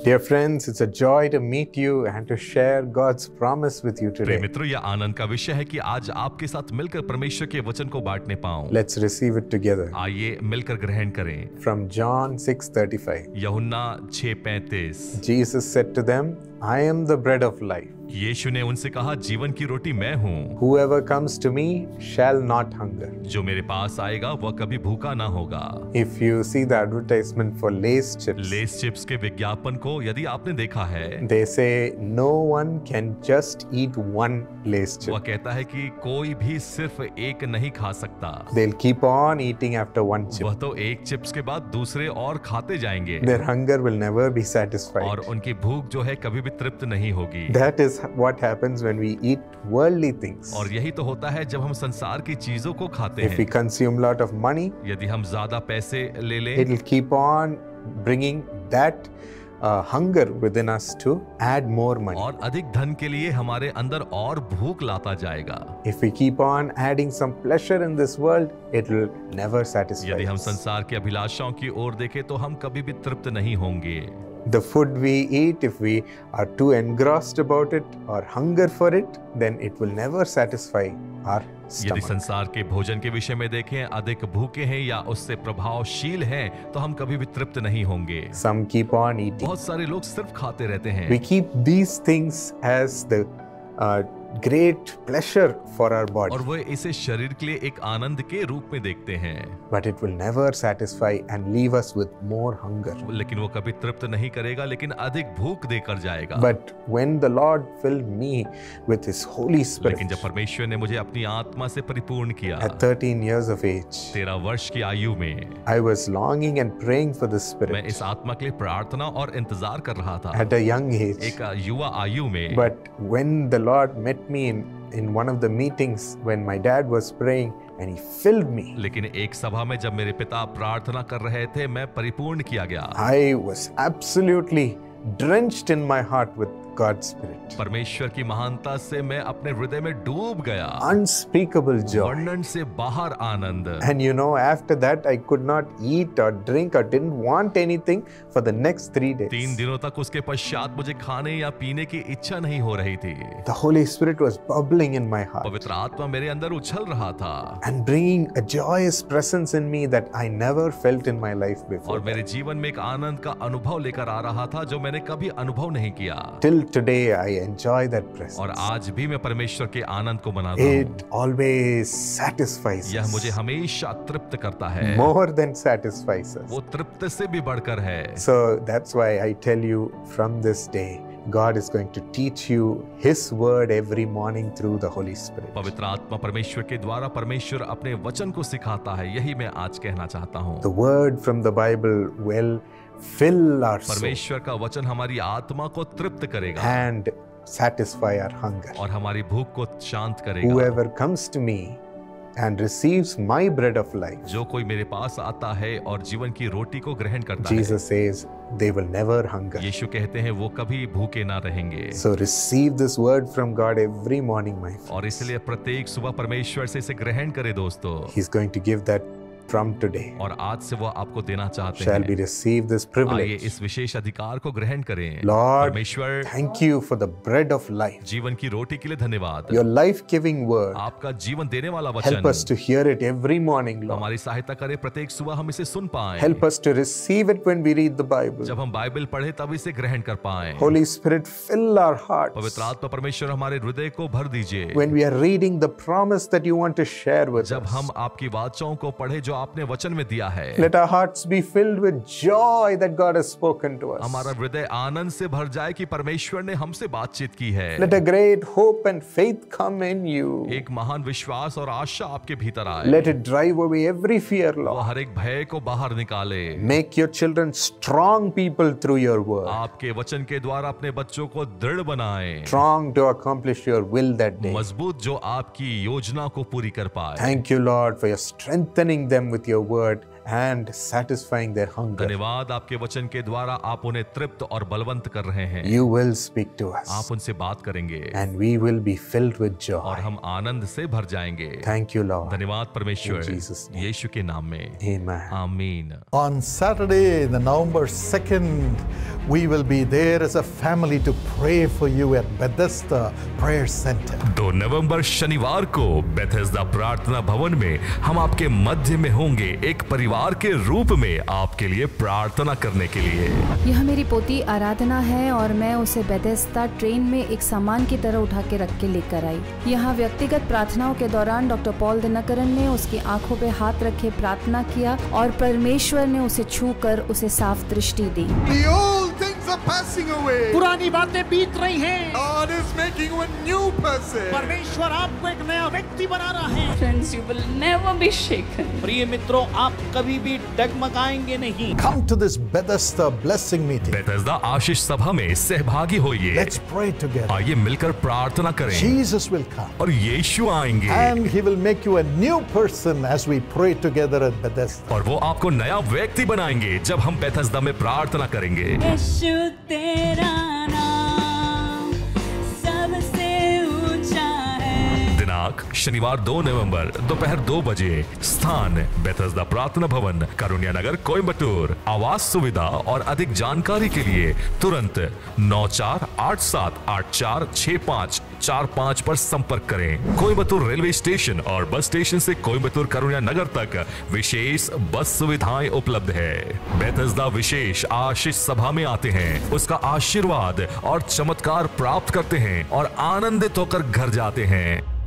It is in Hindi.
Dear friends, it's a joy to meet you and to share God's promise with you प्रिय today. मित्रों, यह आनंद का विषय है कि आज आपके साथ मिलकर परमेश्वर के वचन को बांटने पाऊं। Let's receive it together. आइए मिलकर ग्रहण करें। From John 6:35. यूहन्ना 6:35। Jesus said to them, I am the bread of life. यीशु ने उनसे कहा, जीवन की रोटी मैं हूँ। Whoever comes to me shall not hunger. जो मेरे पास आएगा वह कभी भूखा ना होगा। If you see the advertisement for Lay's chips, Lay's chips के विज्ञापन को यदि आपने देखा है, they say no one can just eat one Lay's chip. वह कहता है कि कोई भी सिर्फ एक नहीं खा सकता। They'll keep on eating after one chip. वह तो एक चिप्स के बाद दूसरे और खाते जाएंगे Their hunger will never be satisfied. और उनकी भूख जो है कभी भी तृप्त नहीं होगी। That is what happens when we eat worldly things. और यही तो होता है जब हम संसार की चीजों को खाते If we हैं। consume lot of money, यदि हम ज्यादा पैसे ले लें, it will keep on bringing that hunger within us to add more money. और अधिक धन के लिए हमारे अंदर और भूख लाता जाएगा। If we keep on adding some pleasure in this world, it will never satisfy यदि हम us. संसार की अभिलाषाओं की ओर देखें तो हम कभी भी तृप्त नहीं होंगे। The food we eat, if we are too engrossed about it or hunger for it, then it will never satisfy our यदि stomach. संसार के भोजन के विषय में देखें, अधिक भूखे हैं या उससे प्रभावशील हैं, तो हम कभी भी तृप्त नहीं होंगे। Some keep on eating. बहुत सारे लोग सिर्फ खाते रहते हैं। We keep these things as the great pleasure for our body, और वो इसे शरीर के लिए एक आनंद के रूप में देखते हैं, but it will never satisfy and leave us with more hunger. लेकिन वो कभी तृप्त नहीं करेगा, लेकिन अधिक भूख देकर जाएगा। But when the Lord filled me with His Holy Spirit लेकिन जब परमेश्वर ने मुझे अपनी आत्मा से परिपूर्ण किया, at 13 years of age, 13 वर्ष की आयु में, I was longing and praying for the मैं Spirit इस आत्मा के लिए प्रार्थना और इंतजार कर रहा था at a young age. एक युवा आयु में। But when the Lord met me in one of the meetings when my dad was praying and He filled me, लेकिन एक सभा में जब मेरे पिता प्रार्थना कर रहे थे, मैं परिपूर्ण किया गया। I was absolutely drenched in my heart with God's Spirit. परमेश्वर की महानता से मैं अपने हृदय में डूब गया। Unspeakable joy. वर्णन से बाहर आनंद। And you know, after that, I could not eat or drink or didn't want anything for the next 3 days. 3 दिनों तक उसके पश्चात मुझे खाने या पीने की इच्छा नहीं हो रही थी। The Holy Spirit was bubbling in my heart पवित्र आत्मा मेरे अंदर उछल रहा था and bringing a joyous presence in me that I never felt in my life before. और मेरे जीवन में एक आनंद का अनुभव लेकर आ रहा था जो मैंने कभी अनुभव नहीं किया। Till today, I enjoy that presence. और आज भी मैं परमेश्वर के आनंद को मनाता हूँ। It always satisfies यह us. मुझे हमेशा तृप्त करता है। More than satisfies us. वो तृप्त से भी बढ़कर है। So that's why I tell you, from this day, God is going to teach you His word every morning through the Holy Spirit. पवित्र आत्मा परमेश्वर के द्वारा परमेश्वर अपने वचन को सिखाता है, यही मैं आज कहना चाहता हूँ। The word from the Bible will fill our soul परमेश्वर का वचन हमारी आत्मा को तृप्त करेगा and satisfy our hunger. और हमारी भूख को शांत करेगा। Whoever comes to me and receives my bread of life, जो कोई मेरे पास आता है और जीवन की रोटी को ग्रहण करता है, Jesus says, they will never hunger. यीशु कहते हैं वो कभी भूखे ना रहेंगे। So receive this word from God every morning, my friend. और इसलिए प्रत्येक सुबह परमेश्वर से इसे ग्रहण करे दोस्तों। He's going to give that from today. और आज से वो आपको देना चाहते Shall we हैं। receive this आइए privilege? इस विशेष अधिकार को ग्रहण करें। Lord, परमेश्वर, thank you for the bread of life. जीवन की रोटी के लिए धन्यवाद। Your life-giving word. आपका जीवन देने वाला Help us वचन to hear it every morning, Lord. हमारी सहायता करे, प्रत्येक सुबह हम इसे सुन पाएं। Help us to receive it when we read the Bible. जब हम बाइबल पढ़े तब इसे ग्रहण कर पाएं। Holy Spirit, fill our hearts पवित्र आत्मा परमेश्वर हमारे हृदय को भर दीजिए। when we are reading the promise that you want to share with जब us. हम आपकी वाचाओं को पढ़े जो आपने वचन में दिया है, Let our hearts be filled with joy that God has spoken to us. हमारा हृदय आनंद से भर जाए कि परमेश्वर ने हमसे बातचीत की है। Let a great hope and faith come in you. एक महान विश्वास और आशा आपके भीतर आए। Let it drive away every fear, वो Lord. हर एक भय को बाहर निकाले। Make your children strong people through your word. आपके वचन के द्वारा अपने बच्चों को दृढ़ बनाए, Strong to accomplish your will that day. मजबूत जो आपकी योजना को पूरी कर पाए। Thank you, Lord, for your strengthening them with your word and satisfying their hunger. धन्यवाद, आपके वचन के द्वारा आप उन्हें तृप्त और बलवंत कर रहे हैं। You will speak to us. आप उनसे बात करेंगे And we will be filled with joy. और हम आनंद से भर जाएंगे। Thank you, Lord. धन्यवाद परमेश्वर, In Jesus' name. यीशु के नाम में Amen. आमीन। On Saturday, the November 2nd, we will be there as a family to pray for you at Bethesda Prayer Center. 2 नवंबर शनिवार को बेथेस्दा प्रार्थना भवन में हम आपके मध्य में होंगे, एक परिवार के रूप में आपके लिए प्रार्थना करने के लिए। यह मेरी पोती आराधना है और मैं उसे बेथेस्दा ट्रेन में एक सामान की तरह उठा के रख के लेकर आई। यहाँ व्यक्तिगत प्रार्थनाओं के दौरान डॉक्टर पॉल दिनकरन ने उसकी आंखों पे हाथ रखे प्रार्थना किया और परमेश्वर ने उसे छू कर उसे साफ दृष्टि दी। The old things are passing away. पुरानी बातें बीत रही हैं। God is making you a new person. परमेश्वर आपको एक नया व्यक्ति बना रहा है। Friends, you will never be shaken. प्रिय मित्रों, आप कभी भी डगमगाएंगे नहीं। Come to this Bethesda blessing meeting. Bethesda आशीष सभा में सहभागी होइए। Let's pray together. आइए मिलकर प्रार्थना करें Jesus will come. और यीशु आएंगे And he will make you a new person as we pray together at Bethesda. और वो आपको नया व्यक्ति बनाएंगे जब हम बेथेस्दा में प्रार्थना करेंगे। यीशु तेरा नाम सबसे ऊंचा है। दिनांक शनिवार 2 नवंबर दोपहर 2 बजे। स्थान बेथेस्दा प्रार्थना भवन, कारुण्या नगर, कोयम्बटूर। आवास सुविधा और अधिक जानकारी के लिए तुरंत 9487846545 पर संपर्क करें। कोयम्बटूर रेलवे स्टेशन और बस स्टेशन से कोयम्बटूर कारुण्या नगर तक विशेष बस सुविधाएं उपलब्ध है। बेथेस्दा विशेष आशीष सभा में आते हैं, उसका आशीर्वाद और चमत्कार प्राप्त करते हैं और आनंदित होकर घर जाते हैं।